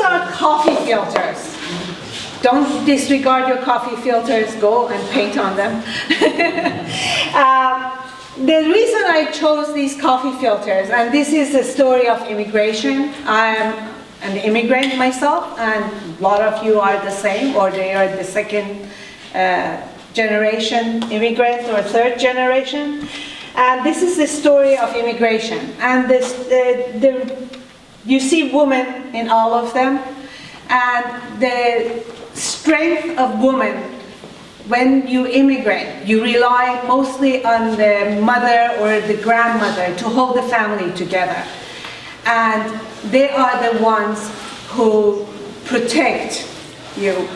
are coffee filters. Don't disregard your coffee filters, go and paint on them. The reason I chose these coffee filters, and this is the story of immigration. I'm an immigrant myself, and a lot of you are the same, or they are the second generation immigrant or third generation. And this is the story of immigration. And you see women in all of them, and the strength of women, when you immigrate, you rely mostly on the mother or the grandmother to hold the family together. And they are the ones who protect you.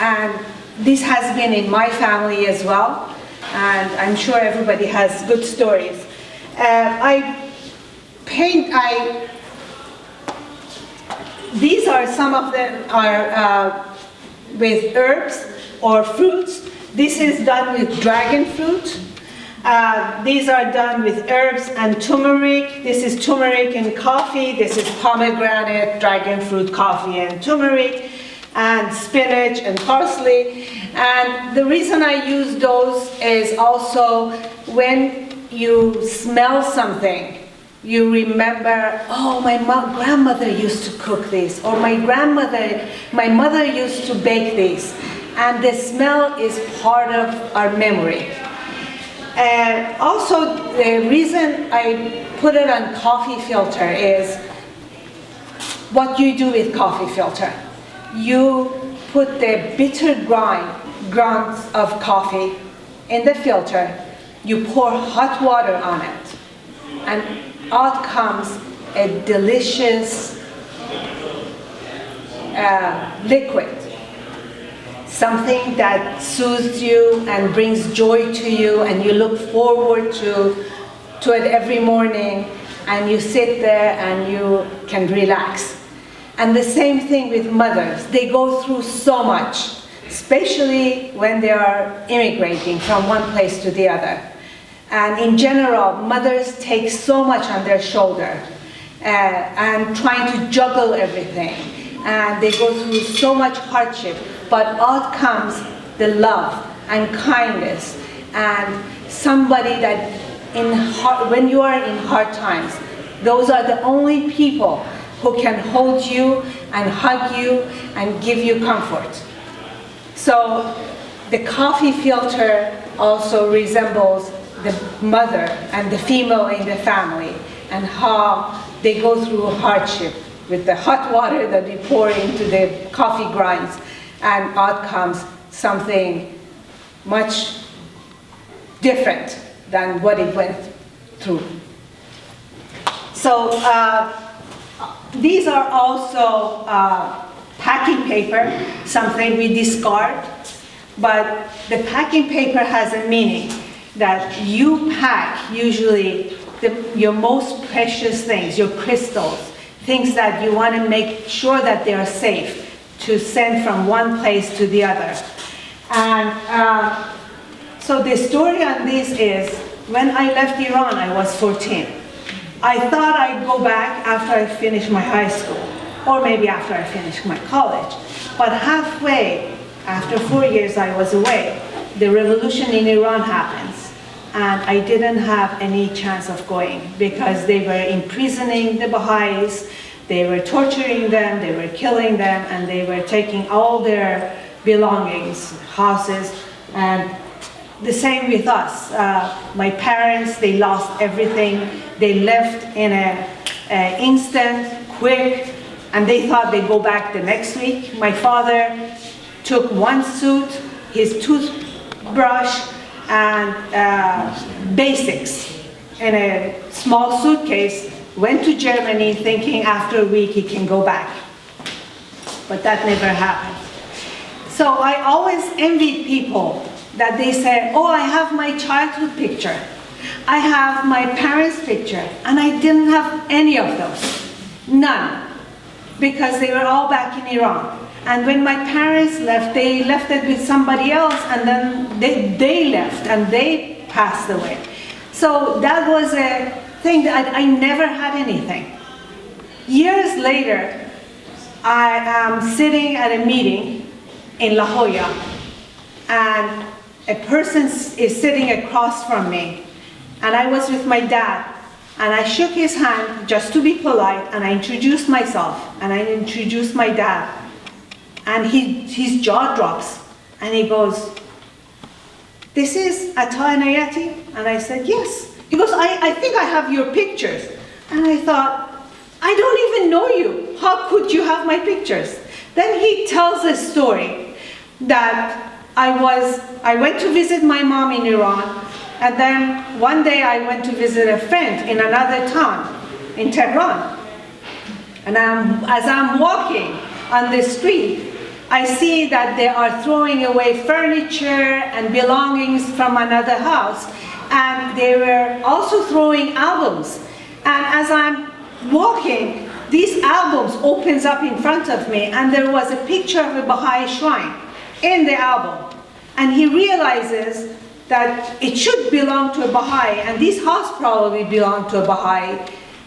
And this has been in my family as well. And I'm sure everybody has good stories. These are some of them are with herbs or fruits. This is done with dragon fruit. These are done with herbs and turmeric. This is turmeric and coffee. This is pomegranate, dragon fruit, coffee, and turmeric, and spinach and parsley. And the reason I use those is also when you smell something, you remember, oh, my grandmother used to cook this, or my mother used to bake these. And the smell is part of our memory. Also, the reason I put it on coffee filter is what you do with coffee filter. You put the bitter grounds of coffee in the filter, you pour hot water on it, and out comes a delicious liquid. Something that soothes you and brings joy to you, and you look forward to it every morning, and you sit there and you can relax. And the same thing with mothers. They go through so much, especially when they are immigrating from one place to the other. And in general, mothers take so much on their shoulder and trying to juggle everything. And they go through so much hardship. But out comes the love and kindness and somebody that when you are in hard times, those are the only people who can hold you and hug you and give you comfort. So the coffee filter also resembles the mother and the female in the family, and how they go through hardship with the hot water that we pour into the coffee grinds, and out comes something much different than what it went through. So these are also packing paper, something we discard, but the packing paper has a meaning that you pack usually your most precious things, your crystals, things that you want to make sure that they are safe to send from one place to the other. And so the story on this is, when I left Iran, I was 14. I thought I'd go back after I finished my high school, or maybe after I finished my college. But halfway, after 4 years I was away, the revolution in Iran happens. And I didn't have any chance of going, because they were imprisoning the Baha'is, they were torturing them, they were killing them, and they were taking all their belongings, houses, and the same with us. My parents, they lost everything. They left in an instant, quick, and they thought they'd go back the next week. My father took one suit, his toothbrush, and basics in a small suitcase, went to Germany thinking after a week he can go back. But that never happened. So I always envy people that they say, oh, I have my childhood picture. I have my parents' picture. And I didn't have any of those. None. Because they were all back in Iran. And when my parents left, they left it with somebody else, and then they left and they passed away. So that was a thing that I never had anything. Years later, I am sitting at a meeting in La Jolla, and a person is sitting across from me, and I was with my dad, and I shook his hand just to be polite, and I introduced myself, and I introduced my dad, and his jaw drops, and he goes, "This is Ata Inayati?" And I said, "Yes." He goes, I think I have your pictures. And I thought, I don't even know you. How could you have my pictures? Then he tells a story that I went to visit my mom in Iran, and then one day I went to visit a friend in another town, in Tehran. And as I'm walking on the street, I see that they are throwing away furniture and belongings from another house, and they were also throwing albums. And as I'm walking, these albums opens up in front of me, and there was a picture of a Baha'i shrine in the album. And he realizes that it should belong to a Baha'i, and this house probably belonged to a Baha'i,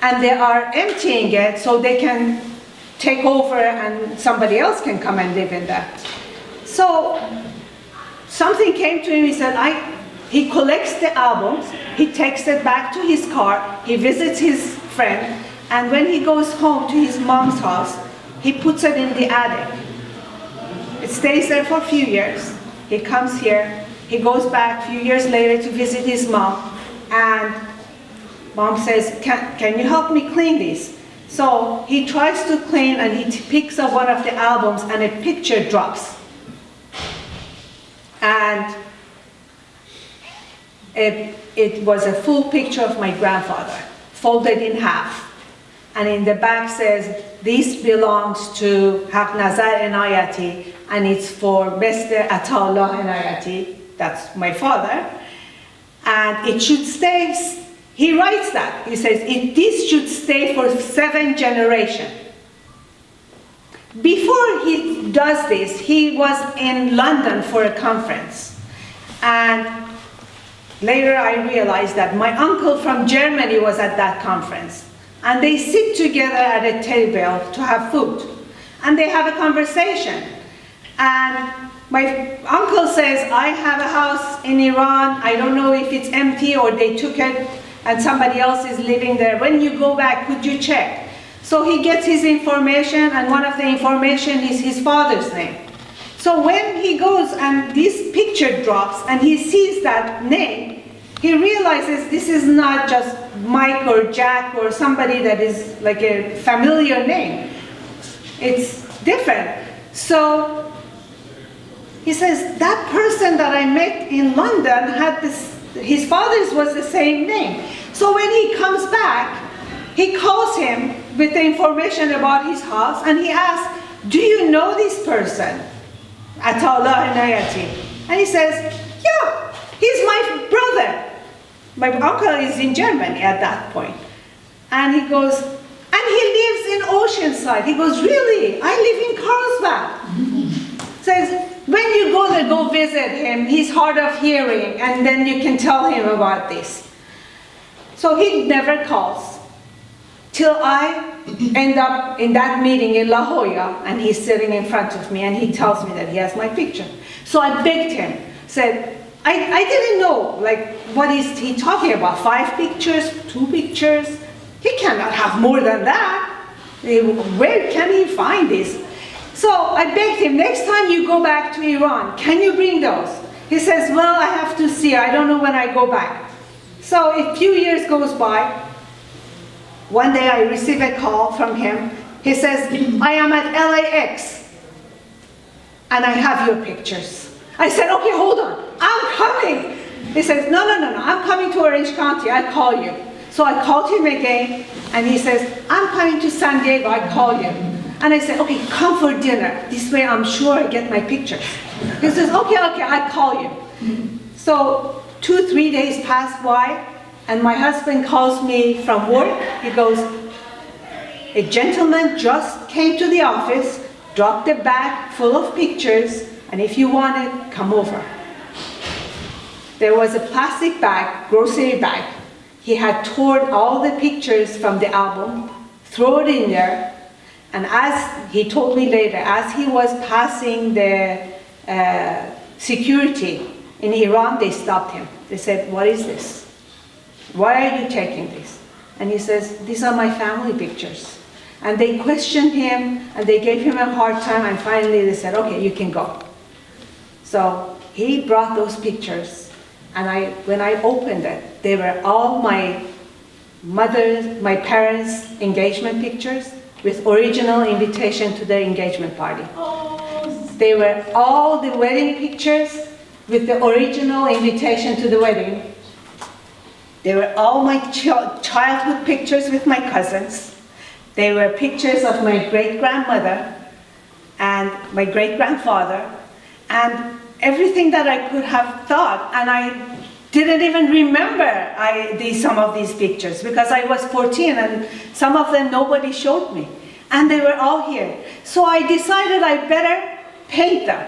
and they are emptying it so they can take over and somebody else can come and live in that. So something came to him. He said, he collects the albums, he takes it back to his car, he visits his friend, and when he goes home to his mom's house, he puts it in the attic. It stays there for a few years. He comes here, he goes back a few years later to visit his mom, and mom says, can you help me clean this? So he tries to clean, and he picks up one of the albums, and a picture drops. And it was a full picture of my grandfather, folded in half. And in the back says, this belongs to Haq Nazar Inayati, and it's for Mr. Ataullah Inayati, that's my father. And it should stay, he writes that, he says, this should stay for 7 generations. Before he does this, he was in London for a conference. And later I realized that my uncle from Germany was at that conference. And they sit together at a table to have food. And they have a conversation. And my uncle says, I have a house in Iran. I don't know if it's empty or they took it and somebody else is living there. When you go back, could you check? So he gets his information, and one of the information is his father's name. So when he goes and this picture drops and he sees that name, he realizes this is not just Mike or Jack or somebody that is like a familiar name. It's different. So he says, that person that I met in London had this, his father's was the same name. So when he comes back, he calls him with the information about his house, and he asks, do you know this person? Ataullah Inayati. And he says, yeah, he's my brother. My uncle is in Germany at that point. And he goes, and he lives in Oceanside. He goes, really? I live in Carlsbad. Says, when you go there, go visit him. He's hard of hearing, and then you can tell him about this. So he never calls. Till I end up in that meeting in La Jolla, and he's sitting in front of me, and he tells me that he has my picture. So I begged him, said, I didn't know, like, what is he talking about? 5 pictures, 2 pictures? He cannot have more than that. Where can he find this? So I begged him, next time you go back to Iran, can you bring those? He says, well, I have to see. I don't know when I go back. So a few years goes by. One day I receive a call from him. He says, I am at LAX, and I have your pictures. I said, okay, hold on, I'm coming. He says, no, I'm coming to Orange County, I'll call you. So I called him again, and he says, I'm coming to San Diego, I'll call you. And I said, okay, come for dinner. This way I'm sure I get my pictures. He says, okay, I'll call you. So 2-3 days pass by, and my husband calls me from work. He goes, a gentleman just came to the office, dropped a bag full of pictures, and if you want it, come over. There was a plastic bag, grocery bag. He had torn all the pictures from the album, thrown it in there, And as he told me later, as he was passing the security in Iran, they stopped him. They said, "What is this? Why are you taking this?" And he says, "These are my family pictures." And they questioned him, and they gave him a hard time, and finally they said, "Okay, you can go." So he brought those pictures, and when I opened it, they were all my parents' engagement pictures with original invitation to their engagement party. They were all the wedding pictures with the original invitation to the wedding. They were all my childhood pictures with my cousins. They were pictures of my great-grandmother and my great-grandfather, and everything that I could have thought, and I didn't even remember some of these pictures because I was 14 and some of them nobody showed me. And they were all here. So I decided I better paint them.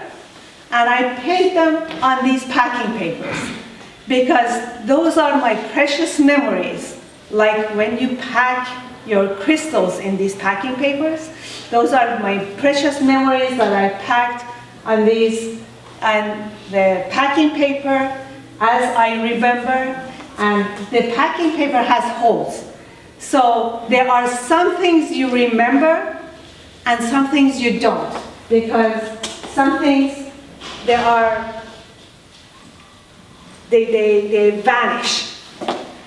And I paint them on these packing papers because those are my precious memories. Like when you pack your crystals in these packing papers, those are my precious memories that I packed on these, and the packing paper as I remember, and the packing paper has holes. So there are some things you remember and some things you don't, because some things they vanish.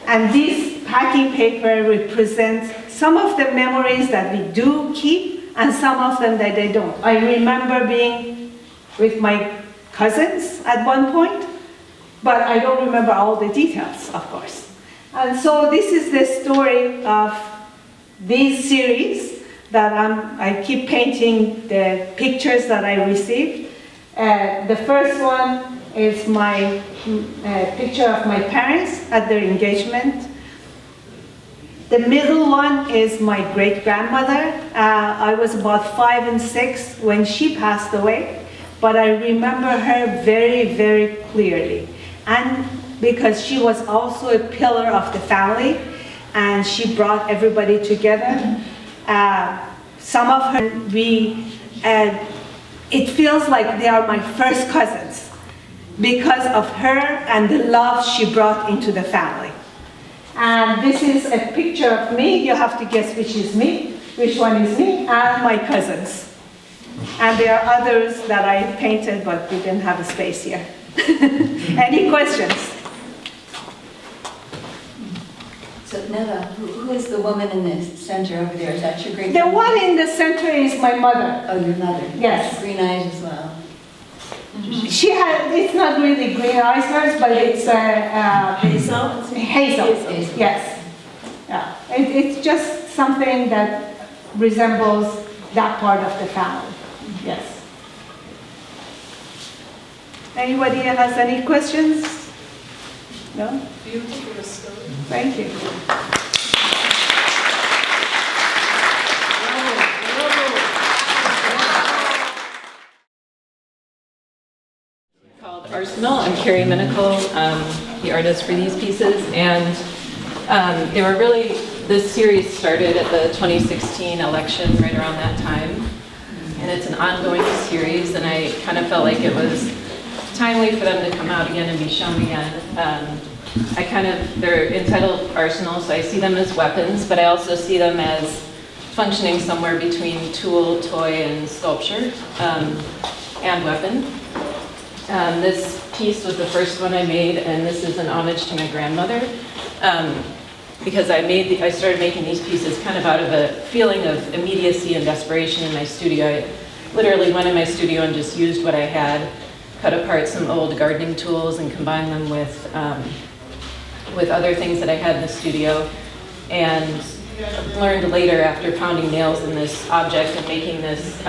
And this packing paper represents some of the memories that we do keep and some of them that they don't. I remember being with my cousins at one point, but I don't remember all the details, of course. And so this is the story of this series that I keep painting the pictures that I received. The first one is my picture of my parents at their engagement. The middle one is my great-grandmother. I was about 5 and 6 when she passed away, but I remember her very, very clearly. And because she was also a pillar of the family, and she brought everybody together. Some of her, it feels like they are my first cousins because of her and the love she brought into the family. And this is a picture of me. You have to guess which is me, which one is me, and my cousins. And there are others that I painted, but we didn't have a space here. Any questions? So Neda, who is the woman in the center over there? Is that your great? The one in the center is my mother. Oh, your mother. Yes. Green eyes as well. She had, it's not really green eyes hers, but it's Hazel? hazel. Hazel. Yes. Yeah. It's just something that resembles that part of the family. Yes. Anybody has any questions? No? Beautiful story. Thank you. Called Arsenal. I'm Carrie, Minikel, the artist for these pieces, and they were really, this series started at the 2016 election, right around that time, and it's an ongoing series, and I kind of felt like it was timely for them to come out again and be shown again. They're entitled Arsenal, so I see them as weapons, but I also see them as functioning somewhere between tool, toy, and sculpture, and weapon. This piece was the first one I made, and this is an homage to my grandmother, because I started making these pieces kind of out of a feeling of immediacy and desperation in my studio. I literally went in my studio and just used what I had, cut apart some old gardening tools and combined them with other things that I had in the studio, and learned later after pounding nails in this object and making this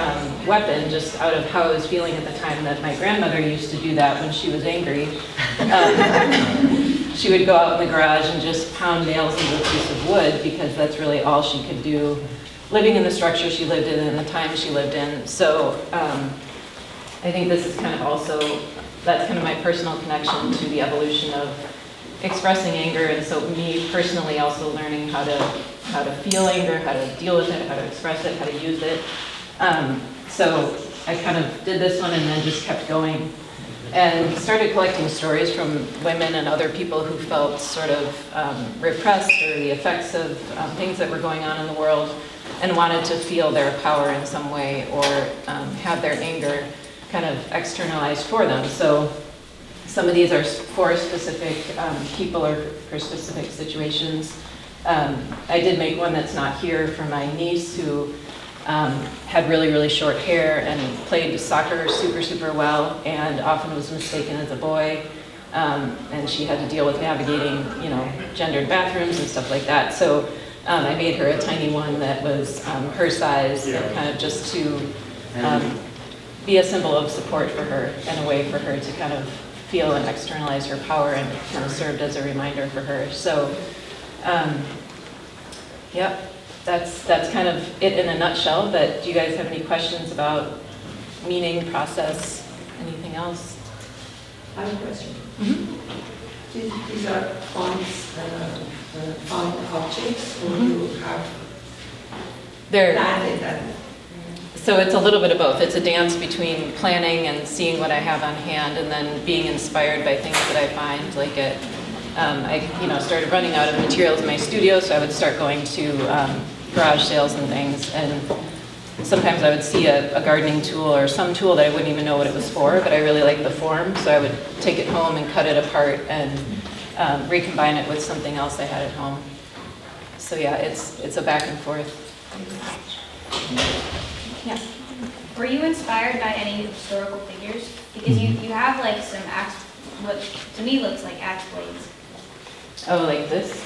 weapon just out of how I was feeling at the time that my grandmother used to do that when she was angry. She would go out in the garage and just pound nails into a piece of wood because that's really all she could do, living in the structure she lived in and the time she lived in. So I think this is kind of also, that's kind of my personal connection to the evolution of expressing anger, and so me personally also learning how to feel anger, how to deal with it, how to express it, how to use it. So I kind of did this one and then just kept going and started collecting stories from women and other people who felt sort of repressed or the effects of things that were going on in the world and wanted to feel their power in some way or have their anger kind of externalized for them. So some of these are for specific people or for specific situations. I did make one that's not here for my niece who had really, really short hair and played soccer super, super well and often was mistaken as a boy. And she had to deal with navigating, gendered bathrooms and stuff like that. So I made her a tiny one that was her size and kind of just to be a symbol of support for her and a way for her to kind of feel and externalize her power, and it kind of served as a reminder for her. So, yep, that's kind of it in a nutshell, but do you guys have any questions about meaning, process, anything else? I have a question. Mm-hmm. These are found objects, or you have planted them? So it's a little bit of both. It's a dance between planning and seeing what I have on hand, and then being inspired by things that I find. Like I started running out of materials in my studio, so I would start going to garage sales and things. And sometimes I would see a gardening tool or some tool that I wouldn't even know what it was for, but I really liked the form, so I would take it home and cut it apart and recombine it with something else I had at home. So yeah, it's a back and forth. Yeah. Were you inspired by any historical figures? Because you have like some what to me looks like axe blades. Oh, like this?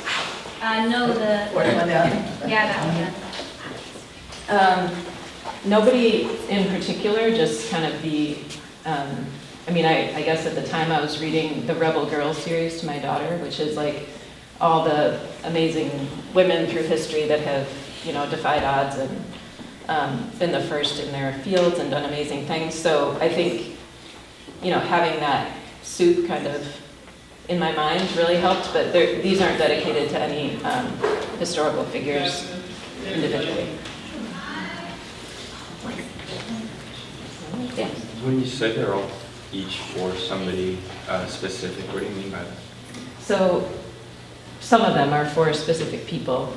No, that one. Nobody in particular, just kind of I guess at the time I was reading the Rebel Girls series to my daughter, which is like all the amazing women through history that have, defied odds and been the first in their fields and done amazing things. So I think, having that soup kind of in my mind really helped, but these aren't dedicated to any historical figures individually. Yeah. When you said they're all each for somebody specific, what do you mean by that? So some of them are for specific people.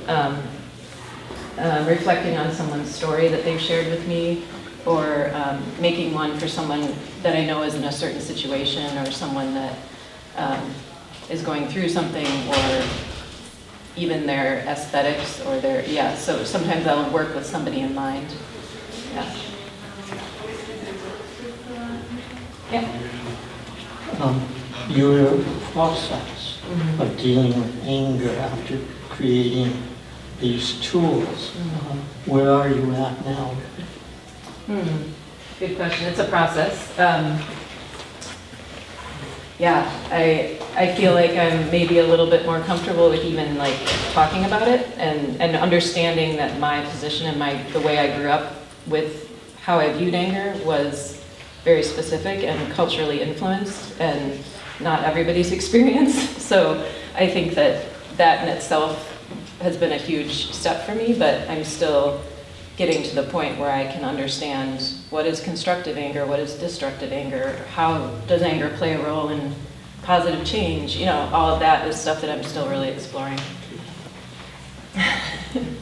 Reflecting on someone's story that they've shared with me, or making one for someone that I know is in a certain situation, or someone that is going through something, or even their aesthetics, or so sometimes I'll work with somebody in mind. Yeah. Yeah. Your process of dealing with anger after creating these tools, where are you at now? Good question. It's a process. I feel like I'm maybe a little bit more comfortable with even like talking about it and understanding that my position and the way I grew up with how I viewed anger was very specific and culturally influenced, and not everybody's experience. So I think that in itself has been a huge step for me, but I'm still getting to the point where I can understand what is constructive anger, what is destructive anger, how does anger play a role in positive change, all of that is stuff that I'm still really exploring. Can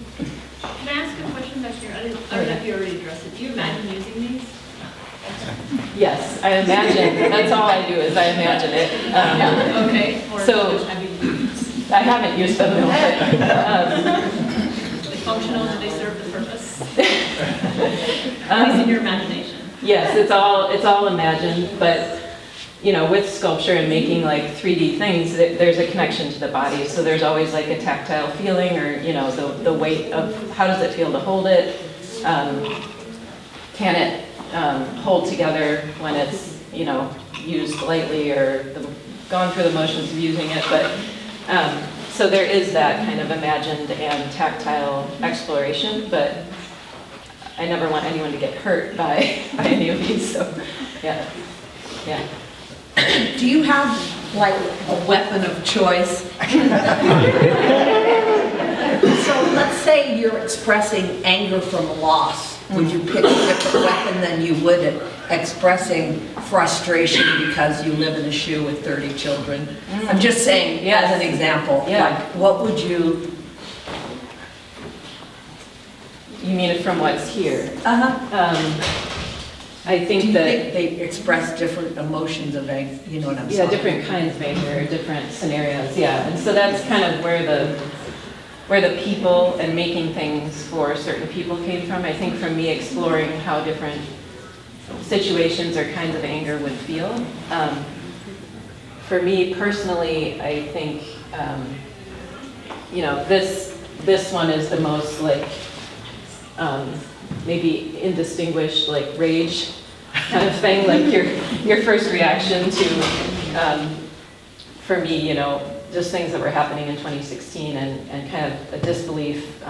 I ask a question back here? I don't know if you already addressed it. Do you imagine using these? Yes, I imagine. That's all I do is I imagine it. Okay. Or so have you used? I haven't used them. Are they functional? Do they serve the purpose? At least in your imagination. Yes, it's all imagined, but with sculpture and making like 3D things, there's a connection to the body. So there's always like a tactile feeling, or the weight of how does it feel to hold it. Can it hold together when it's used lightly or gone through the motions of using it? But so there is that kind of imagined and tactile exploration, but I never want anyone to get hurt by any of these. So yeah. Do you have like a weapon of choice. So let's say you're expressing anger from a loss. Would you pick a different weapon than you would expressing frustration because you live in a shoe with 30 children? I'm just saying, as an example, like what would you... You mean from what's here? I think Do you that... think they express different emotions of anger? You know what I'm saying? Yeah, different kinds of anger, different scenarios, yeah. And so that's kind of where the people and making things for certain people came from. I think for me, exploring how different situations or kinds of anger would feel. For me personally, I think, you know, this one is the most like, maybe indistinguished, like rage kind of thing, like your first reaction to, for me, you know, just things that were happening in 2016 and kind of a disbelief,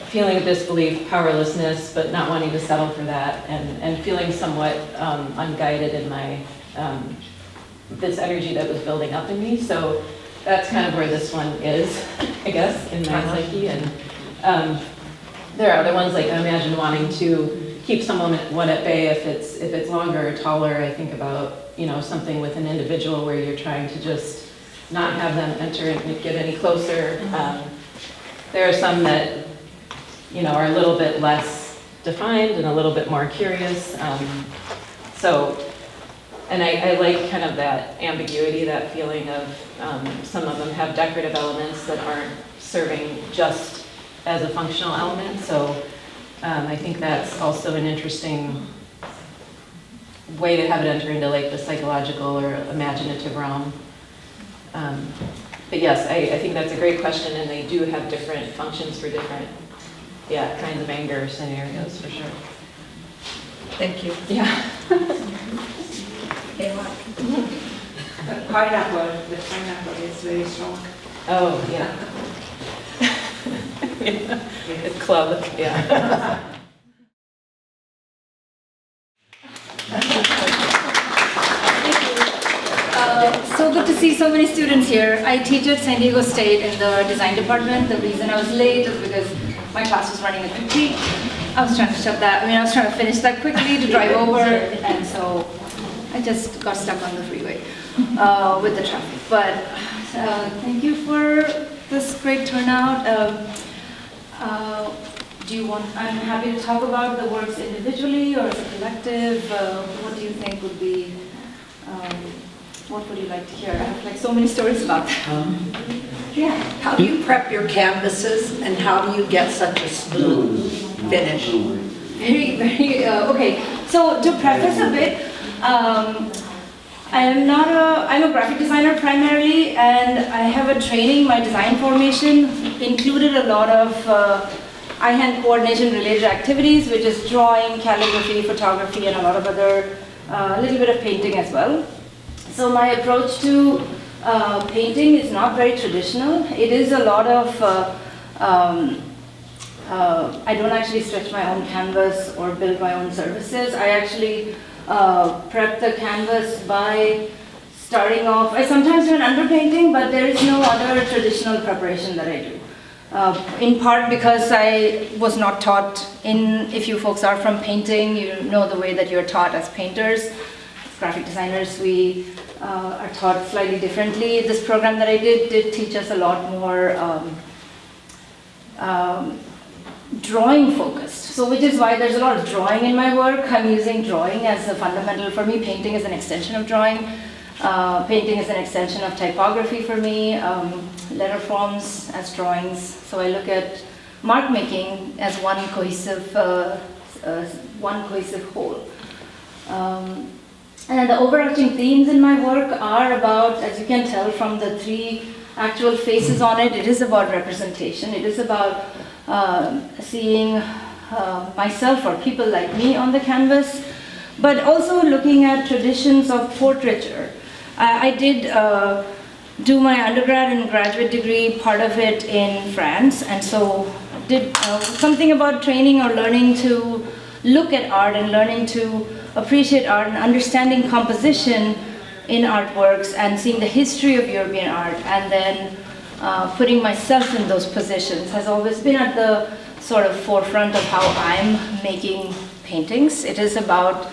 feeling of disbelief, powerlessness, but not wanting to settle for that, and feeling somewhat unguided in my, this energy that was building up in me. So that's kind of where this one is, I guess, in my psyche. And there are other ones, like I imagine wanting to keep someone at bay if it's longer or taller. I think about, you know, something with an individual where you're trying to just not have them enter and get any closer. There are some that, you know, are a little bit less defined and a little bit more curious. And I like kind of that ambiguity, that feeling of some of them have decorative elements that aren't serving just as a functional element. So I think that's also an interesting way to have it enter into like the psychological or imaginative realm. But yes, I think that's a great question, and they do have different functions for different, kinds of anger scenarios for sure. Thank you. Yeah. Okay, Mark. The pineapple is very strong. Oh, yeah. The club, yeah. So good to see so many students here. I teach at San Diego State in the design department. The reason I was late is because my class was running a critique. I was trying to finish that quickly to drive over, and so I just got stuck on the freeway with the traffic. But thank you for this great turnout. I'm happy to talk about the works individually or as a collective. What do you think would be, what would you like to hear? I have like so many stories about that. Yeah. How do you prep your canvases, and how do you get such a smooth finish? Okay. So to preface a bit, I'm a graphic designer primarily, and I have a training, my design formation included a lot of eye-hand coordination related activities, which is drawing, calligraphy, photography, and a lot of other, a little bit of painting as well. So my approach to painting is not very traditional. It is a lot of, I don't actually stretch my own canvas or build my own surfaces. I actually prep the canvas by starting off. I sometimes do an underpainting, but there is no other traditional preparation that I do. In part because I was not taught if you folks are from painting, you know the way that you're taught as painters. Graphic designers, we are taught slightly differently. This program that I did teach us a lot more drawing focused. So which is why there's a lot of drawing in my work. I'm using drawing as a fundamental. For me, painting is an extension of drawing. Painting is an extension of typography for me. Letter forms as drawings. So I look at mark making as one cohesive whole. And the overarching themes in my work are about, as you can tell from the 3 actual faces on it, it is about representation. It is about seeing myself or people like me on the canvas, but also looking at traditions of portraiture. I did do my undergrad and graduate degree, part of it in France, and so did something about training or learning to look at art and learning to appreciate art and understanding composition in artworks and seeing the history of European art, and then putting myself in those positions has always been at the sort of forefront of how I'm making paintings. It is about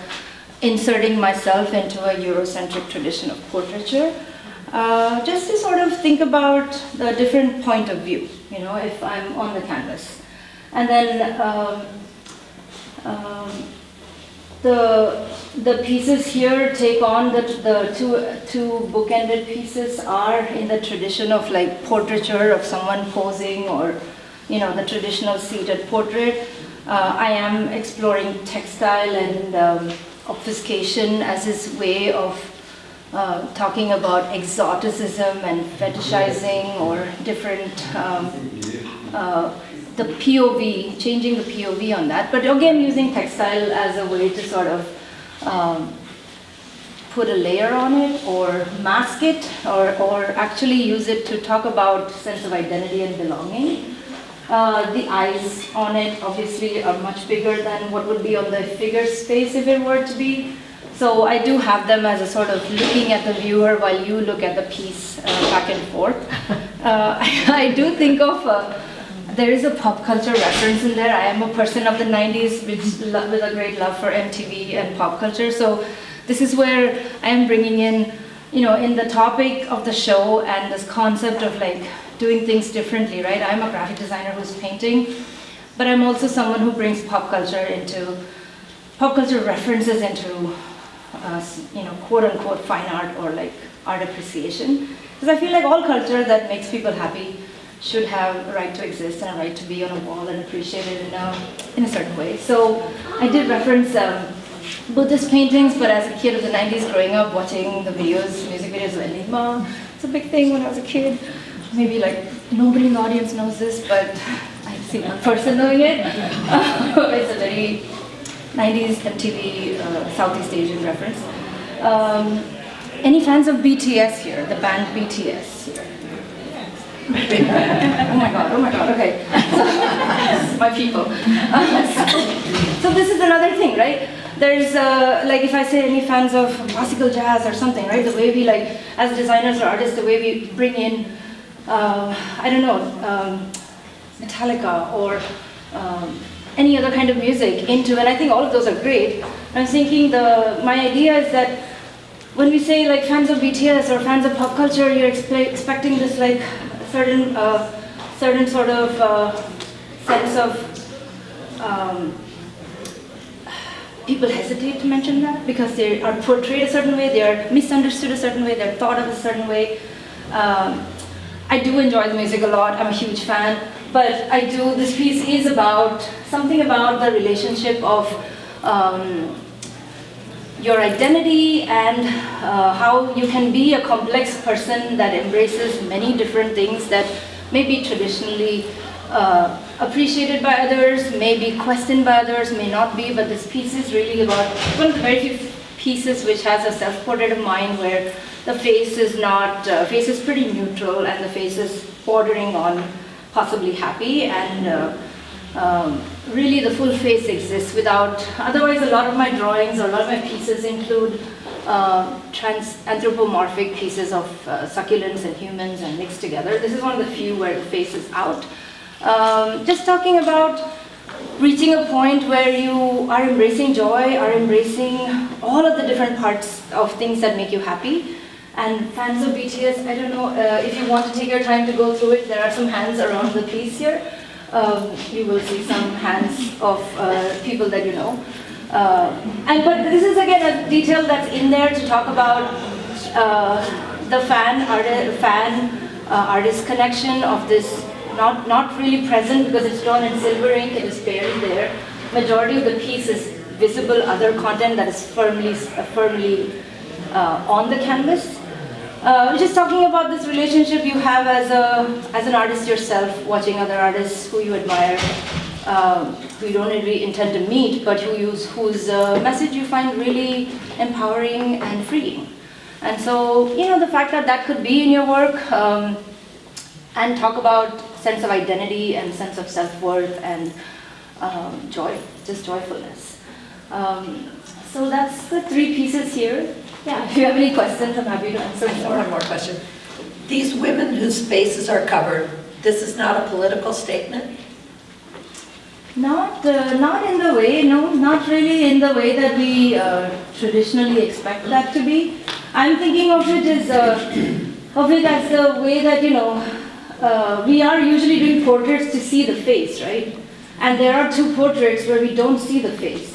inserting myself into a Eurocentric tradition of portraiture, just to sort of think about the different point of view, if I'm on the canvas. And then the pieces here take on the two bookended pieces are in the tradition of like portraiture of someone posing, or the traditional seated portrait. I am exploring textile and obfuscation as his way of talking about exoticism and fetishizing, or different the POV, changing the POV on that, but again using textile as a way to sort of put a layer on it, or mask it, or actually use it to talk about sense of identity and belonging. The eyes on it obviously are much bigger than what would be on the figure space if it were to be. So I do have them as a sort of looking at the viewer while you look at the piece back and forth. I do think of there is a pop culture reference in there. I am a person of the 90s with a great love for MTV and pop culture. So this is where I am bringing in, in the topic of the show and this concept of like doing things differently, right? I'm a graphic designer who's painting, but I'm also someone who brings pop culture references into, quote unquote fine art or like art appreciation. Because I feel like all culture that makes people happy should have a right to exist and a right to be on a wall and appreciated in a certain way. So I did reference Buddhist paintings, but as a kid of the 90s growing up watching the music videos of Enigma, it's a big thing when I was a kid. Maybe like nobody in the audience knows this, but I've seen one person doing it. It's a very 90s MTV Southeast Asian reference. Any fans of BTS here? The band BTS here? Oh my god, okay. My people. So this is another thing, right? There's, like if I say any fans of classical jazz or something, right? The way we like, as designers or artists, the way we bring in, Metallica or any other kind of music into, and I think all of those are great. I'm thinking my idea is that when we say like fans of BTS or fans of pop culture, you're expecting this like certain sort of sense of, people hesitate to mention that because they are portrayed a certain way, they are misunderstood a certain way, they're thought of a certain way. I do enjoy the music a lot, I'm a huge fan, but this piece is about, something about the relationship of your identity and how you can be a complex person that embraces many different things that may be traditionally appreciated by others, may be questioned by others, may not be, but this piece is really about one of the very few pieces which has a self-portrait of mine where the face is not, face is pretty neutral and the face is bordering on possibly happy, and really the full face exists without, otherwise a lot of my drawings or a lot of my pieces include anthropomorphic pieces of succulents and humans and mixed together. This is one of the few where the face is out. Just talking about reaching a point where you are embracing joy, are embracing all of the different parts of things that make you happy. And fans of BTS, I don't know if you want to take your time to go through it, there are some hands around the piece here. You will see some hands of people that you know. But this is again a detail that's in there to talk about the fan-artist connection of this, not really present because it's drawn in silver ink, it is barely there. Majority of the piece is visible other content that is firmly on the canvas. Just talking about this relationship you have as an artist yourself, watching other artists who you admire, who you don't really intend to meet, but whose message you find really empowering and freeing. And so, the fact that that could be in your work, and talk about sense of identity and sense of self-worth and joy, just joyfulness. So that's the three pieces here. Yeah, if you have any questions, I'm happy to answer more. One more question. These women whose faces are covered, this is not a political statement? Not in the way, no, not really in the way that we traditionally expect that to be. I'm thinking of it as the way that, we are usually doing portraits to see the face, right? And there are two portraits where we don't see the face,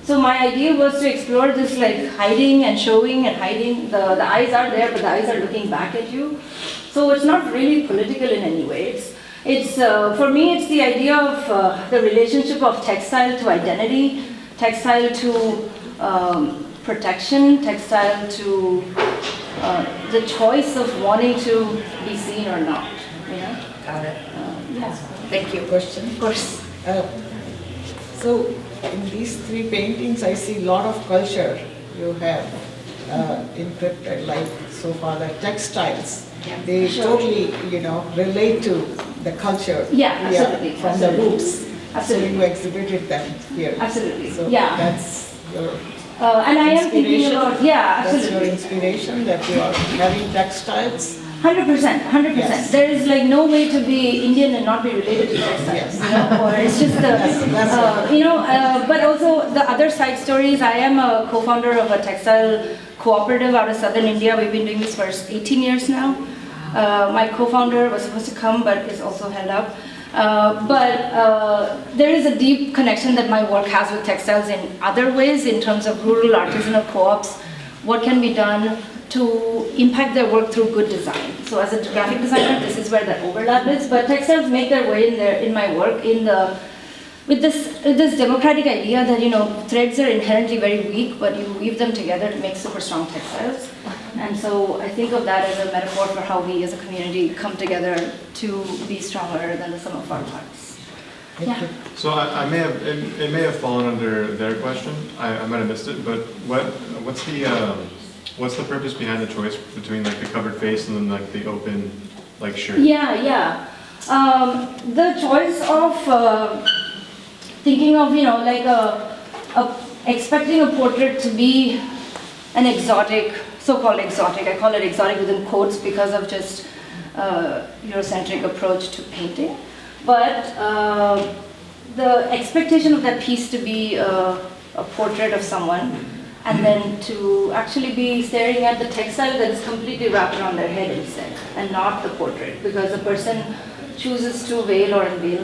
So my idea was to explore this like hiding and showing and hiding. The eyes are there, but the eyes are looking back at you. So it's not really political in any way. It's for me, it's the idea of the relationship of textile to identity, textile to protection, textile to the choice of wanting to be seen or not. Got it. Yeah. Thank you. Question. Of course. So in these three paintings, I see a lot of culture you have encrypted, like so far the textiles. They totally, relate to the culture. Yeah, absolutely. From the roots. Absolutely. So you exhibited them here. Absolutely. So yeah. that's your and I am thinking about, That's your absolutely. inspiration, that you are having textiles. 100%, 100%. Yes. There is like no way to be Indian and not be related to textiles, or it's just but also the other side stories. I am a co-founder of a textile cooperative out of southern India. We've been doing this for 18 years now. My co-founder was supposed to come, but is also held up. But there is a deep connection that my work has with textiles in other ways, in terms of rural artisanal co-ops. What can be done to impact their work through good design? So as a graphic designer, this is where the overlap is. But textiles make their way in there in my work with this democratic idea that threads are inherently very weak, but you weave them together to make super strong textiles. And so I think of that as a metaphor for how we as a community come together to be stronger than the sum of our parts. Yeah. So it may have fallen under their question. I might have missed it, but what's the purpose behind the choice between like the covered face and then like the open like shirt? Yeah. The choice of thinking of expecting a portrait to be an exotic, so-called exotic. I call it exotic within quotes because of just Eurocentric approach to painting. But the expectation of that piece to be a portrait of someone, and then to actually be staring at the textile that is completely wrapped around their head instead, and not the portrait, because the person chooses to veil or unveil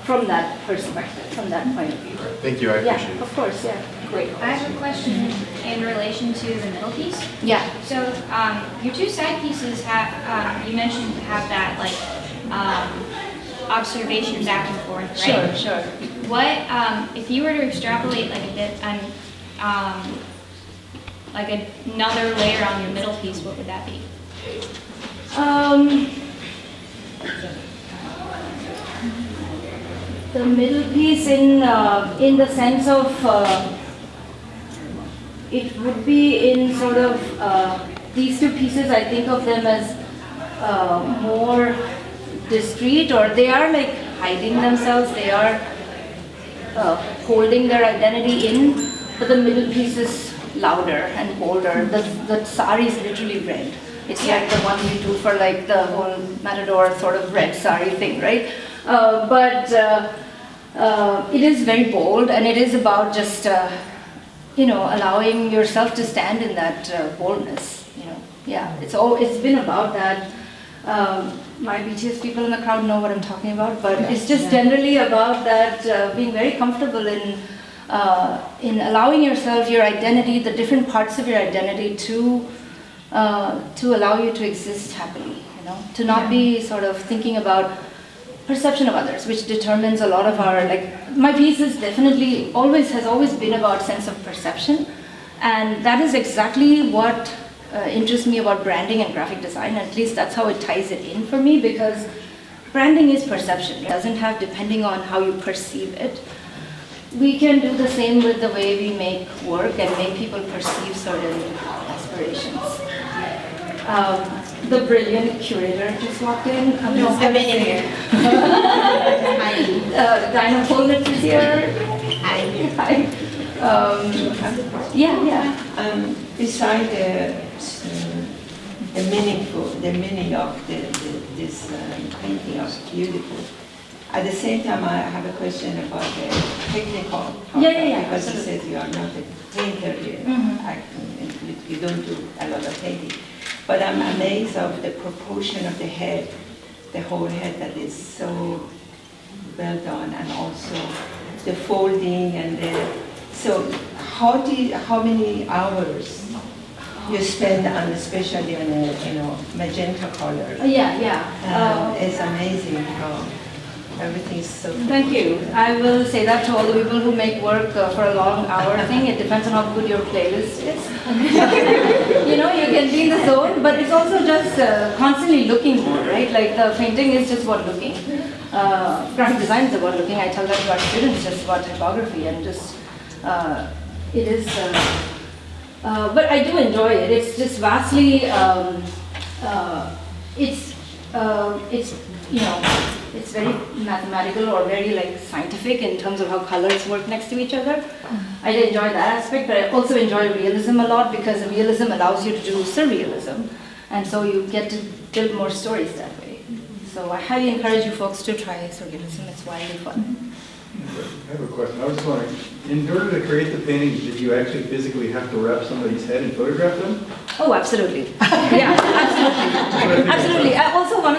from that perspective, from that point of view. Thank you, I appreciate it. Yeah, of course, yeah. Great. I have a question in relation to the middle piece. Yeah. So your two side pieces have, you mentioned have that like observation back and forth, right? Sure. What, if you were to extrapolate like another layer on your middle piece, what would that be? The middle piece in the sense of it would be in sort of these two pieces. I think of them as more discreet, or they are like hiding themselves. They are holding their identity in, but the middle piece is louder and bolder. The sari is literally red. It's like the one you do for like the whole matador sort of red sari thing, right? But it is very bold, and it is about just allowing yourself to stand in that boldness. Yeah, it's been about that. My BTS people in the crowd know what I'm talking about, but it's just generally about that being very comfortable in allowing yourself, your identity, the different parts of your identity to allow you to exist happily. To not be sort of thinking about perception of others, which determines a lot of our, my piece is definitely has always been about sense of perception, and that is exactly what interests me about branding and graphic design. At least that's how it ties it in for me, because branding is perception. It doesn't have, depending on how you perceive it. We can do the same with the way we make work and make people perceive certain aspirations. The brilliant curator just walked in. I've been in here. Dinah Poellnitz is here. Hi. Hi. Beside the meaning of this painting of beautiful. At the same time, I have a question about the technical part. Because you said you are not a painter, you don't do a lot of painting. But I'm amazed of the proportion of the head, the whole head that is so well done, and also the folding and so how many hours you spend on, especially on magenta color? It's amazing how everything is so. Thank you. I will say that to all the people who make work for a long hour thing. It depends on how good your playlist is. You can be in the zone, but it's also just constantly looking more, right? Like the painting is just about looking. Graphic design is about looking. I tell that to our students, just about typography, and just it is. But I do enjoy it. It's just vastly. It's very mathematical or very scientific in terms of how colors work next to each other. I enjoy that aspect, but I also enjoy realism a lot because realism allows you to do surrealism, and so you get to build more stories that way. So I highly encourage you folks to try surrealism. It's wildly fun. I have a question. I was just wondering, in order to create the paintings, did you actually physically have to wrap somebody's head and photograph them? Oh, absolutely. Yeah, absolutely. Absolutely. Also, one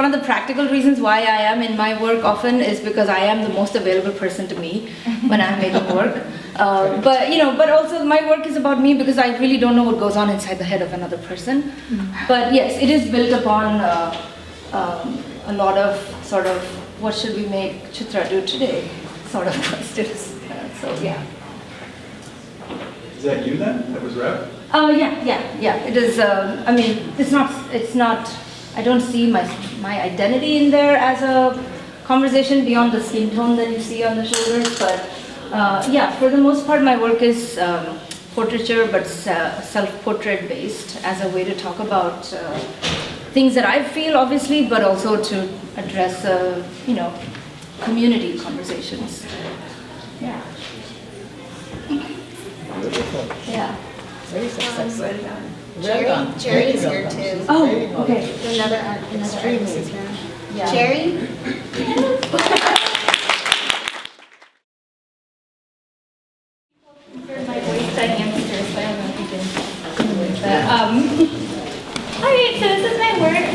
of the practical reasons why I am in my work often is because I am the most available person to me when I'm making work. But also my work is about me because I really don't know what goes on inside the head of another person. But yes, it is built upon a lot of sort of, what should we make Chitra do today sort of questions. Yeah. Is that you then, that was wrapped? Yeah. It is, it's not, I don't see my identity in there as a conversation beyond the skin tone that you see on the shoulders, but for the most part my work is portraiture, but self-portrait based as a way to talk about things that I feel, obviously, but also to address, community conversations. Yeah. Yeah. Very successful. Jerrie, Well done. Jerrie's Very here well done. too. Oh, okay. Another artist here. Yeah. Jerrie? My voice dynamics are, so I don't know if you can see it. Alright, so this is my work.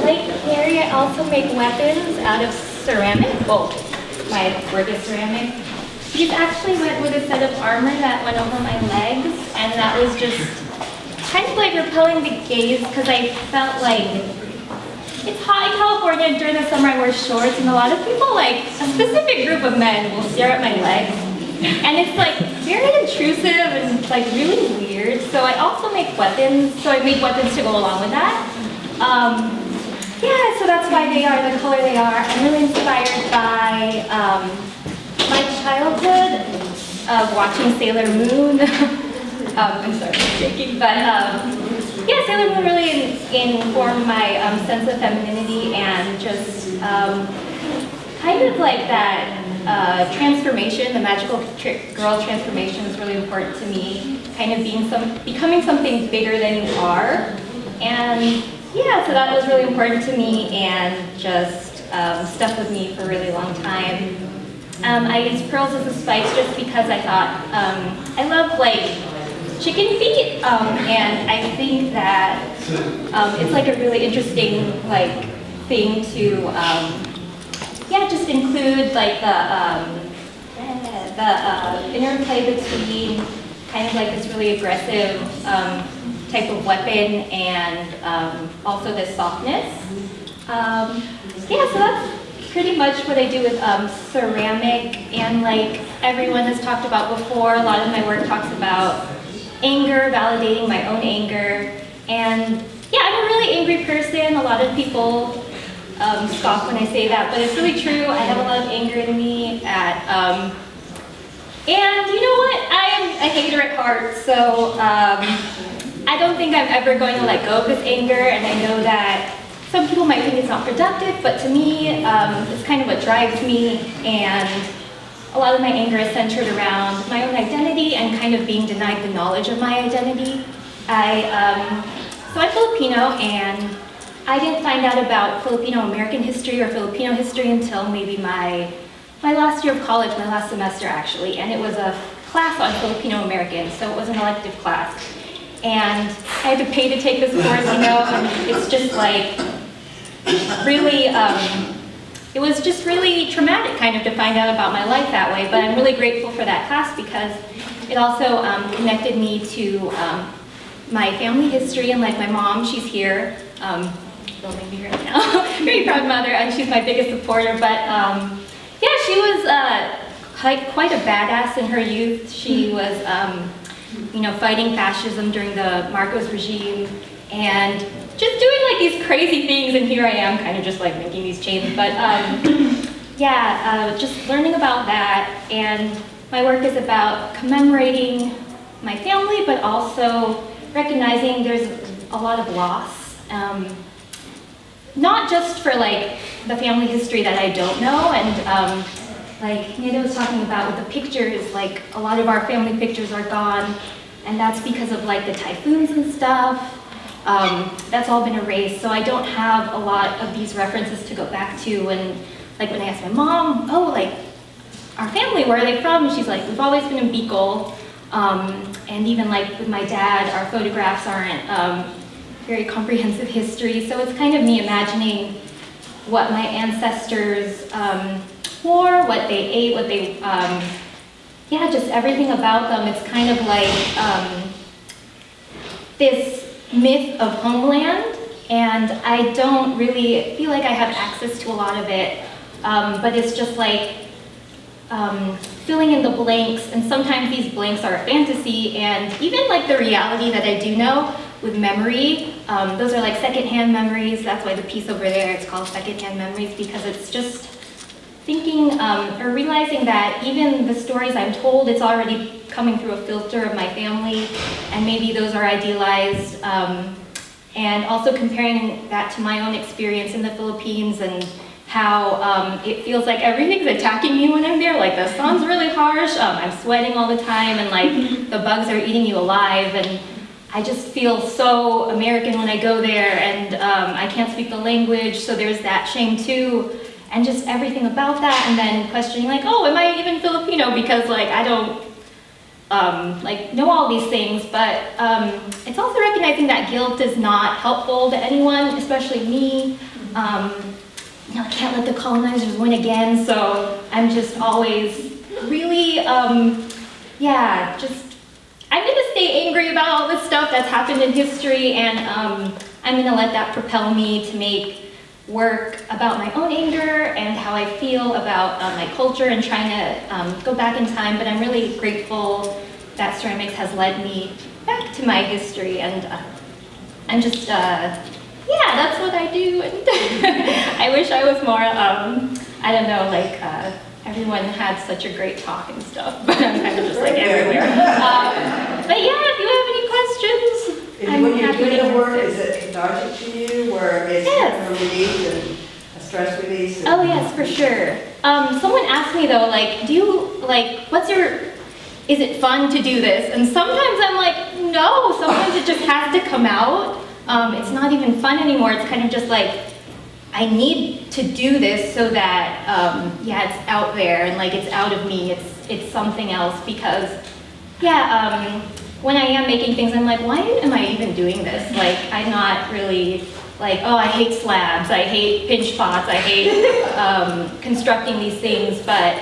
Like Carrie, I also make weapons out of ceramic. Well, my work is ceramic. These actually went with a set of armor that went over my legs, and that was just kind of repelling the gaze because I felt like it's hot in California. During the summer I wear shorts, and a lot of people, a specific group of men, will stare at my legs. And it's very intrusive and really weird. So I also make weapons. So I make weapons to go along with that. So that's why they are the color they are. I'm really inspired by my childhood of watching Sailor Moon. I'm sorry, I'm shaking, but Sailor Moon really informed my sense of femininity and just kind of that transformation, the magical girl transformation is really important to me. Kind of becoming something bigger than you are, and so that was really important to me and just stuck with me for a really long time. I used pearls as a spice just because I thought I love chicken feet, and I think that it's a really interesting thing to just include the interplay between kind of this really aggressive type of weapon and also this softness. So that's pretty much what I do with ceramic, and everyone has talked about before, a lot of my work talks about anger, validating my own anger, and I'm a really angry person. A lot of people scoff when I say that, but it's really true. I have a lot of anger in me and you know what? I'm a hater at heart, so I don't think I'm ever going to let go of this anger, and I know that some people might think it's not productive, but to me, it's kind of what drives me, and a lot of my anger is centered around my own identity and kind of being denied the knowledge of my identity. So I'm Filipino, and I didn't find out about Filipino-American history or Filipino history until maybe my last year of college, my last semester actually, and it was a class on Filipino-American, so it was an elective class. And I had to pay to take this course, you know, and it's just like really, it was just really traumatic kind of to find out about my life that way, but I'm really grateful for that class because it also connected me to my family history, and like my mom, she's here, filming me right now, very proud mother, and she's my biggest supporter, but yeah, she was quite a badass in her youth. She was, you know, fighting fascism during the Marcos regime, and just doing like these crazy things, and here I am kind of just like making these changes, but yeah, just learning about that, and my work is about commemorating my family, but also recognizing there's a lot of loss, not just for like the family history that I don't know, and like Neda was talking about with the pictures, like a lot of our family pictures are gone, and that's because of like the typhoons and stuff. That's all been erased, so I don't have a lot of these references to go back to. And like when I asked my mom, oh, like our family, where are they from? She's like, we've always been in Bicol. And even like with my dad, our photographs aren't very comprehensive history, so it's kind of me imagining what my ancestors wore, what they ate, what they, yeah, just everything about them. It's kind of like this myth of homeland, and I don't really feel like I have access to a lot of it, but it's just like filling in the blanks, and sometimes these blanks are a fantasy, and even like the reality that I do know with memory, those are like secondhand memories. That's why the piece over there, it's called Secondhand Memories, because it's just thinking or realizing that even the stories I'm told, it's already coming through a filter of my family, and maybe those are idealized, and also comparing that to my own experience in the Philippines and how it feels like everything's attacking me when I'm there. Like the sun's really harsh, I'm sweating all the time, and like the bugs are eating you alive, and I just feel so American when I go there, and I can't speak the language, so there's that shame too, and just everything about that, and then questioning like, oh, am I even Filipino? Because like I don't like know all these things, but it's also recognizing that guilt is not helpful to anyone, especially me. You know, I can't let the colonizers win again, so I'm just always really, yeah, just, I'm gonna stay angry about all this stuff that's happened in history, and I'm gonna let that propel me to make work about my own anger and how I feel about my culture, and trying to go back in time. But I'm really grateful that ceramics has led me back to my history, and I'm just, yeah, that's what I do. And I wish I was more, I don't know, like, everyone had such a great talk and stuff, but I'm kind of just like everywhere. But yeah, if you have any questions, when you're doing the work, is it cathartic to you, where it's kind of a relief and a stress release? Oh yes, for sure. Someone asked me though, like, do you, like, is it fun to do this? And sometimes I'm like, no, sometimes it just has to come out. It's not even fun anymore. It's kind of just like, I need to do this so that, yeah, it's out there, and like it's out of me. It's something else, because, yeah, when I am making things, I'm like, why am I even doing this? Like, I'm not really like, oh, I hate slabs, I hate pinch pots, I hate constructing these things. But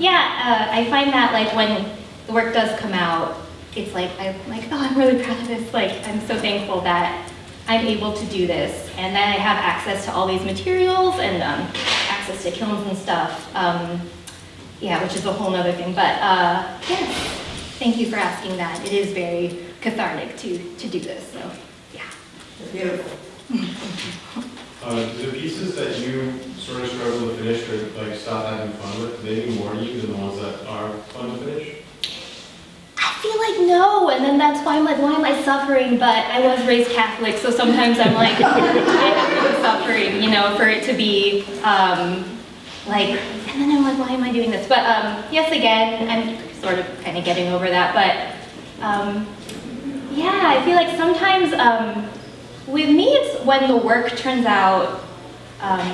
yeah, I find that like when the work does come out, it's like, I'm like, oh, I'm really proud of this. Like, I'm so thankful that I'm able to do this, and that I have access to all these materials, and access to kilns and stuff. Yeah, which is a whole nother thing. But yes, thank you for asking that. It is very cathartic to do this, so yeah. Beautiful. The pieces that you sort of struggle to finish or like stop having fun with, they mean more to you than the ones that are fun to finish? I feel like no, and then that's why I'm like, why am I suffering? But I was raised Catholic, so sometimes I'm like, I have to be suffering, you know, for it to be, like, and then I'm like, why am I doing this? But yes, again, I'm sort of kind of getting over that. But yeah, I feel like sometimes with me, it's when the work turns out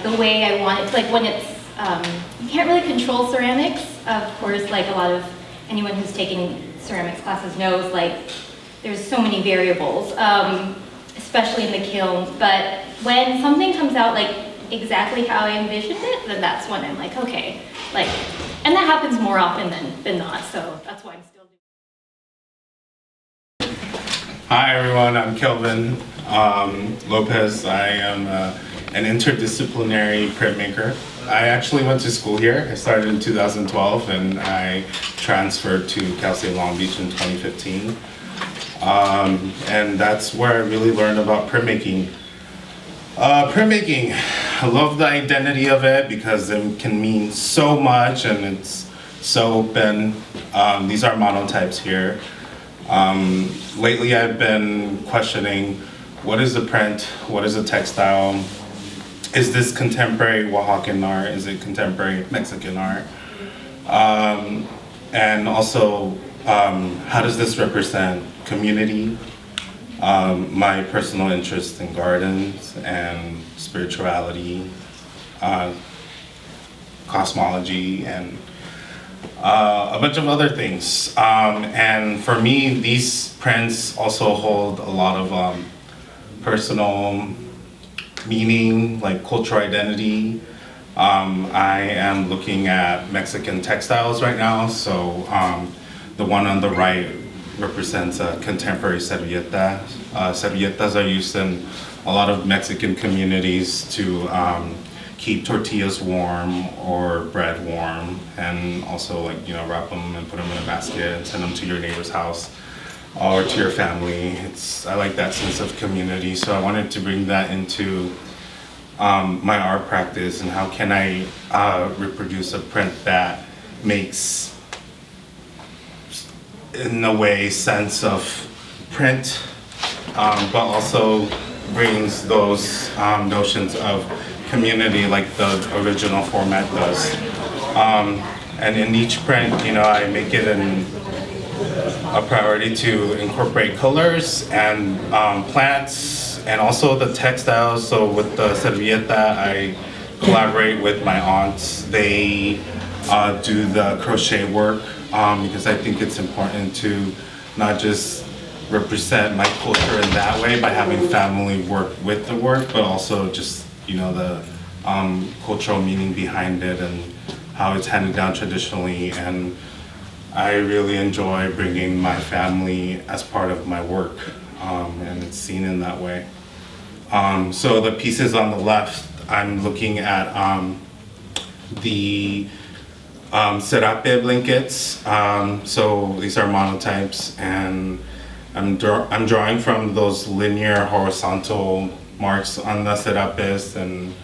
the way I want it to, like when it's, you can't really control ceramics. Of course, like a lot of anyone who's taking ceramics classes knows, like there's so many variables, especially in the kilns. But when something comes out like exactly how I envisioned it, then that's when I'm like, okay, like, and that happens more often than not. So that's why I'm still doing. Hi everyone, I'm Kelvin Lopez. I am an interdisciplinary printmaker. I actually went to school here. I started in 2012 and I transferred to Cal State Long Beach in 2015. And that's where I really learned about printmaking. Printmaking, I love the identity of it because it can mean so much and it's so open. These are monotypes here. Lately I've been questioning, what is a print? What is a textile? Is this contemporary Oaxacan art? Is it contemporary Mexican art? And also, how does this represent community? My personal interest in gardens and spirituality, cosmology, and a bunch of other things. And for me, these prints also hold a lot of personal meaning, like cultural identity. I am looking at Mexican textiles right now, so the one on the right represents a contemporary servilleta. Servilletas are used in a lot of Mexican communities to keep tortillas warm or bread warm, and also like, wrap them and put them in a basket and send them to your neighbor's house or to your family. I like that sense of community, so I wanted to bring that into my art practice, and how can I reproduce a print that makes, in a way, sense of print, but also brings those notions of community like the original format does. And in each print, I make it a priority to incorporate colors and plants, and also the textiles. So with the servilleta, I collaborate with my aunts. They do the crochet work because I think it's important to not just represent my culture in that way by having family work with the work, but also just the cultural meaning behind it and how it's handed down traditionally. And I really enjoy bringing my family as part of my work, and it's seen in that way. So the pieces on the left, I'm looking at the serape blankets. So these are monotypes, and I'm drawing from those linear horizontal marks on the serapes, and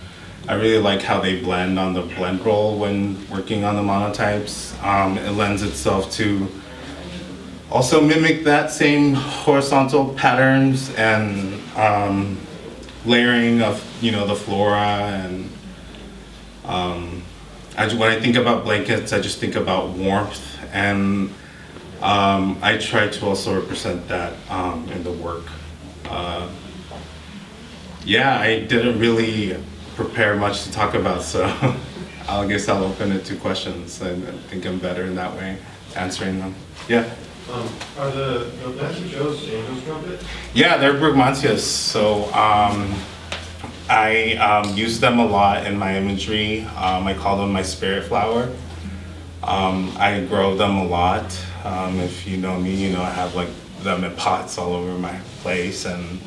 I really like how they blend on the blend roll when working on the monotypes. It lends itself to also mimic that same horizontal patterns and layering of the flora. And when I think about blankets, I just think about warmth, and I try to also represent that in the work. Yeah, I didn't really prepare much to talk about, so I guess I'll open it to questions. I think I'm better in that way, answering them. Yeah. Are the plants you chose angel's trumpet? Yeah, they're brugmansias. So I use them a lot in my imagery. I call them my spirit flower. I grow them a lot. If you know me, I have like them in pots all over my place, and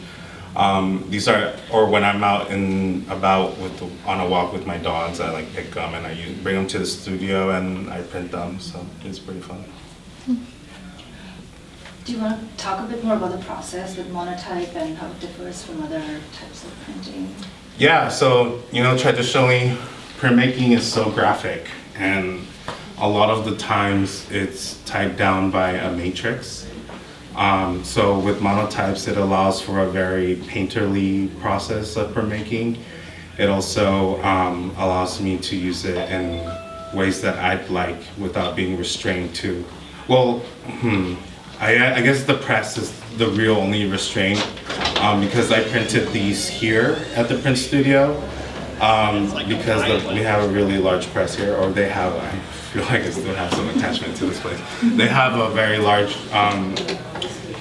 these are, or when I'm out and about on a walk with my dogs, I like pick them and I bring them to the studio and I print them. So it's pretty fun. Do you want to talk a bit more about the process with monotype and how it differs from other types of printing? Yeah, so traditionally printmaking is so graphic, and a lot of the times it's tied down by a matrix. So with monotypes, it allows for a very painterly process of printmaking. It also allows me to use it in ways that I'd like without being restrained to. Well, I guess the press is the real only restraint because I printed these here at the print studio because we have a really large press here, or they have, I feel like I still have some attachment to this place. They have a very large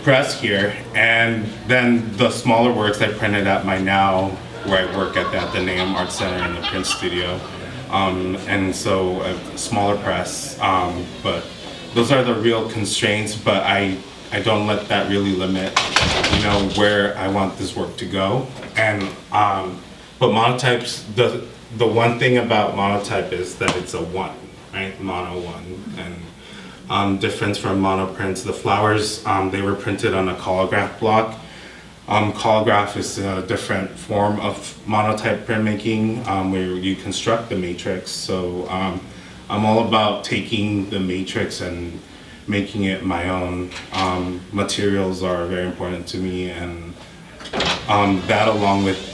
press here, and then the smaller works I printed at my now, where I work at the Athenaeum Art Center in the print studio. And so a smaller press, but those are the real constraints, but I don't let that really limit, where I want this work to go. And, but monotypes, the one thing about monotype is that it's a one, right? Mono one. And difference from monoprints, the flowers, they were printed on a collograph block. Collograph is a different form of monotype printmaking where you construct the matrix. So I'm all about taking the matrix and making it my own. Materials are very important to me, and that along with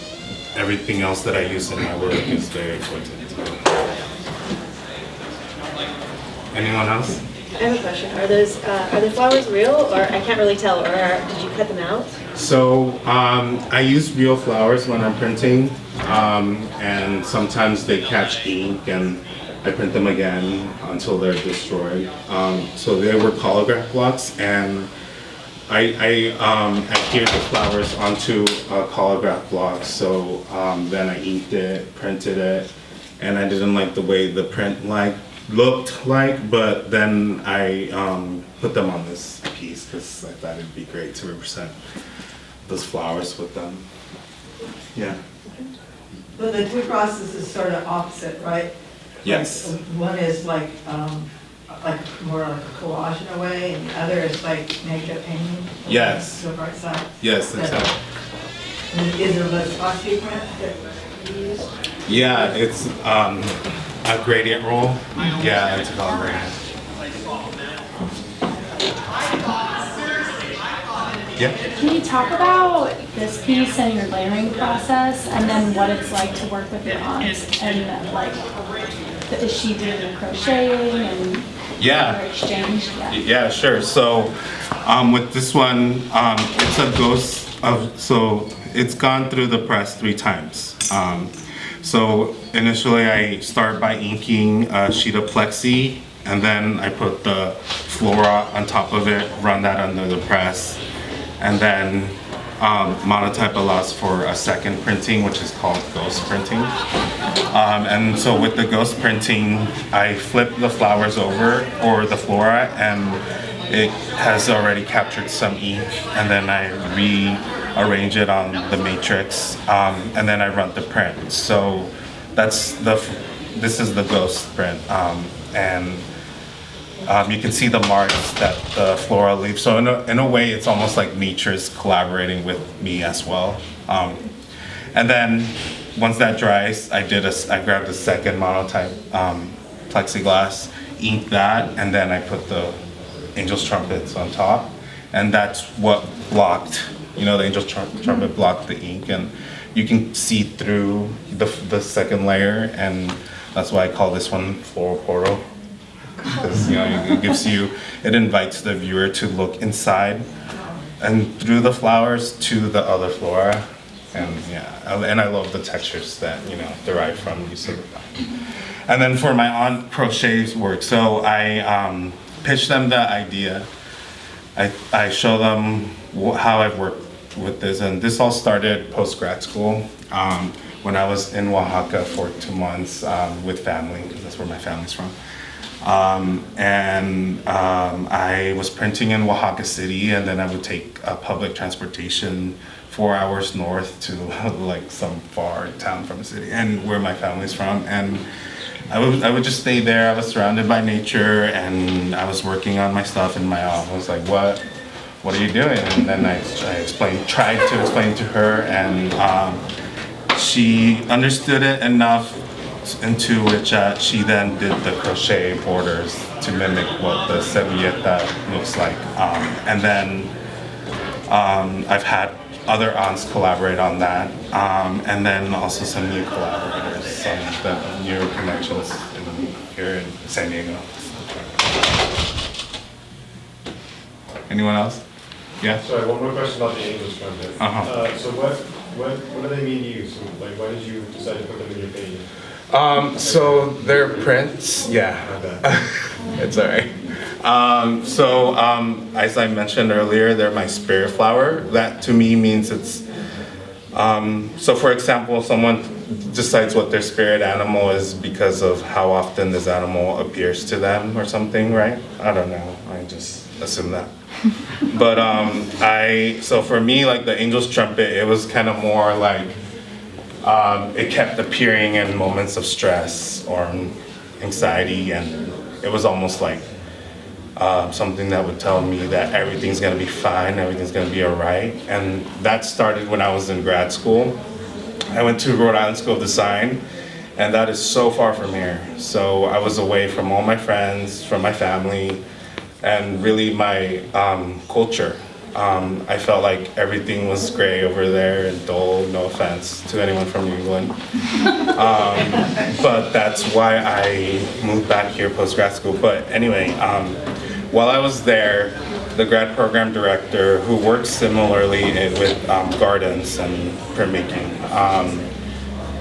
everything else that I use in my work is very important. Anyone else? I have a question. Are the flowers real, or I can't really tell, or did you cut them out? So I use real flowers when I'm printing, and sometimes they catch ink and I print them again until they're destroyed. So they were collograph blocks, and I adhered the flowers onto a collograph block. So then I inked it, printed it, and I didn't like the way the print looked like, but then I put them on this piece because I thought it'd be great to represent those flowers with them. Yeah. But the two processes is sort of opposite, right? Yes. Like, one is like more like a collage in a way, and the other is like naked painting. Yes. The right side. Yes, exactly. Is it a Viscosity print that you use? Yeah, it's a gradient roll. Yeah, it's a color gradient. Yeah. Can you talk about this piece and your layering process, and then what it's like to work with your aunt, and like, is she doing crocheting and Yeah. exchange? Yeah, sure. So with this one, it's a ghost of, so it's gone through the press 3 times. So initially I start by inking a sheet of plexi, and then I put the flora on top of it, run that under the press, and then Monotype allows for a second printing, which is called ghost printing. And so with the ghost printing, I flip the flowers over, or the flora, and it has already captured some ink, and then I rearrange it on the matrix, and then I run the print. So that's this is the ghost print, and you can see the marks that the flora leaves. So in a way, it's almost like nature's collaborating with me as well. And then once that dries, I grabbed a second Monotype plexiglass, inked that, and then I put the angel's trumpets on top, and that's what blocked. The angel's trumpet blocked the ink, and you can see through the second layer, and that's why I call this one floral portal. Because it invites the viewer to look inside and through the flowers to the other flora, and I love the textures that derive from use of the flower. And then for my aunt crochet's work, so I pitch them the idea. I show them how I've worked with this, and this all started post grad school when I was in Oaxaca for 2 months with family, because that's where my family's from. I was printing in Oaxaca City, and then I would take public transportation 4 hours north to like some far town from the city, and where my family's from. And I would just stay there. I was surrounded by nature, and I was working on my stuff in my office. I was like, what are you doing? And then I tried to explain to her, and she understood it enough, into which she then did the crochet borders to mimic what the servilleta looks like. And then I've had other aunts collaborate on that, and then also some new collaborators, some new connections here in San Diego. Anyone else? Yeah? Sorry, one more question about the Angels Trumpet. So what do they mean to you? So like, why did you decide to put them in your painting? So they're prints, yeah. It's all right. As I mentioned earlier, they're my spirit flower. That to me means it's, so for example, someone decides what their spirit animal is because of how often this animal appears to them or something, right? I don't know, I just assume that. But so for me, like the Angel's Trumpet, it was kind of more like, it kept appearing in moments of stress or anxiety, and it was almost like something that would tell me that everything's gonna be fine, everything's gonna be all right. And that started when I was in grad school. I went to Rhode Island School of Design, and that is so far from here. So I was away from all my friends, from my family, and really my culture. I felt like everything was gray over there and dull, no offense to anyone from New England. But that's why I moved back here post-grad school. But anyway, while I was there, the grad program director, who works similarly with gardens and printmaking,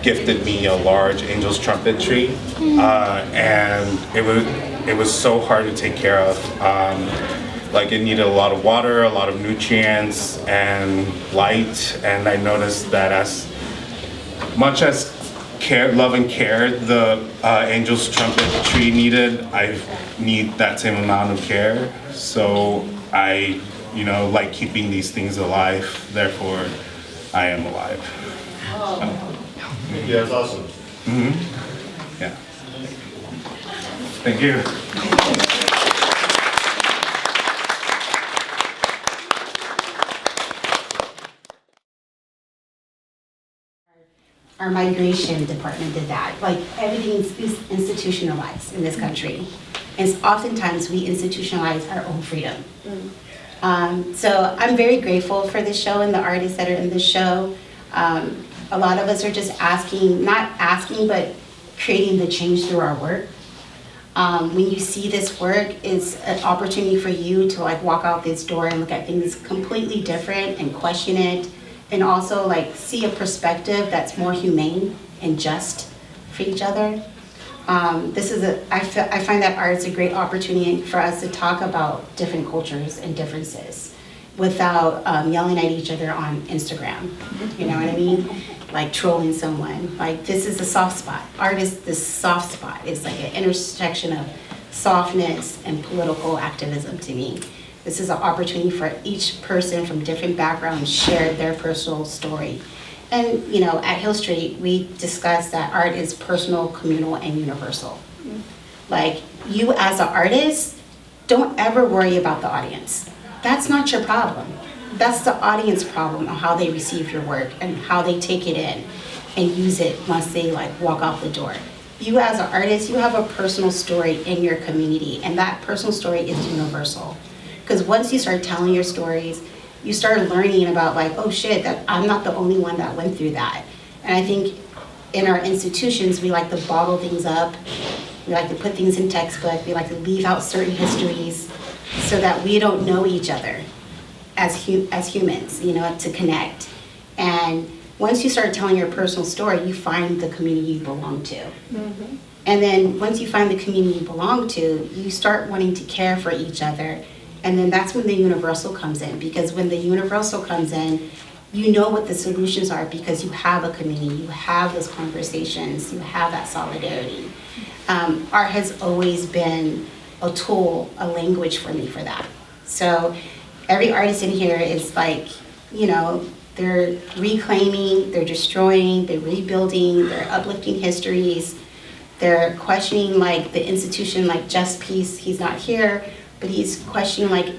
gifted me a large Angel's Trumpet tree. And it was so hard to take care of. Like it needed a lot of water, a lot of nutrients and light, and I noticed that as much as love and care the Angel's Trumpet tree needed, I need that same amount of care. So I, like keeping these things alive, therefore I am alive. Yeah, that's awesome. Yeah. Thank you. Our migration department did that. Like everything's institutionalized in this country. And oftentimes we institutionalize our own freedom. So I'm very grateful for this show and the artists that are in this show. A lot of us are just not asking, but creating the change through our work. When you see this work, it's an opportunity for you to like walk out this door and look at things completely different and question it. And also like see a perspective that's more humane and just for each other. I find that art is a great opportunity for us to talk about different cultures and differences without yelling at each other on Instagram. You know what I mean? Like trolling someone. Like this is a soft spot. Art is this soft spot. It's like an intersection of softness and political activism to me. This is an opportunity for each person from different backgrounds share their personal story. And at Hill Street, we discuss that art is personal, communal, and universal. Like you as an artist, don't ever worry about the audience. That's not your problem. That's the audience problem on how they receive your work and how they take it in and use it once they walk out the door. You as an artist, you have a personal story in your community, and that personal story is universal. Because once you start telling your stories, you start learning about oh shit, that I'm not the only one that went through that. And I think in our institutions, we like to bottle things up. We like to put things in textbook. We like to leave out certain histories so that we don't know each other as humans, to connect. And once you start telling your personal story, you find the community you belong to. Mm-hmm. And then once you find the community you belong to, you start wanting to care for each other. And then that's when the universal comes in, because when the universal comes in, you know what the solutions are because you have a community, you have those conversations, you have that solidarity. Art has always been a tool, a language for me for that. So every artist in here is they're reclaiming, they're destroying, they're rebuilding, they're uplifting histories, they're questioning the institution, Just Peace, he's not here, but he's questioning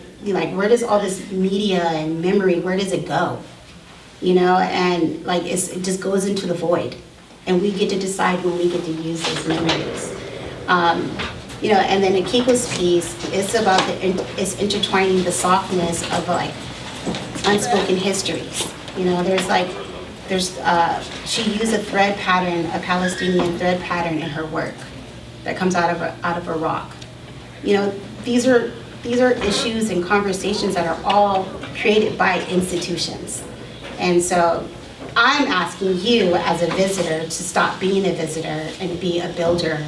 where does all this media and memory, where does it go? And it just goes into the void. And we get to decide when we get to use those memories. And then Akiko's piece, it's about it's intertwining the softness of unspoken histories. She used a thread pattern, a Palestinian thread pattern in her work that comes out of Iraq. These are issues and conversations that are all created by institutions. And so I'm asking you as a visitor to stop being a visitor and be a builder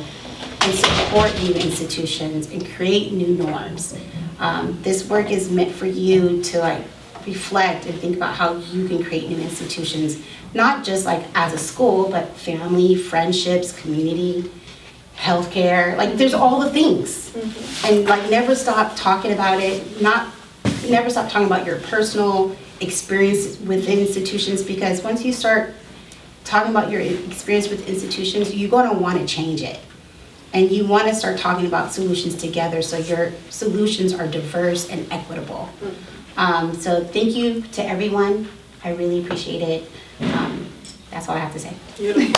and support new institutions and create new norms. This work is meant for you to reflect and think about how you can create new institutions, not just as a school, but family, friendships, community, healthcare, there's all the things. And never stop talking about it, never stop talking about your personal experience with institutions, because once you start talking about your experience with institutions, you're going to want to change it. And you want to start talking about solutions together so your solutions are diverse and equitable. So thank you to everyone. I really appreciate it. That's all I have to say. You're a great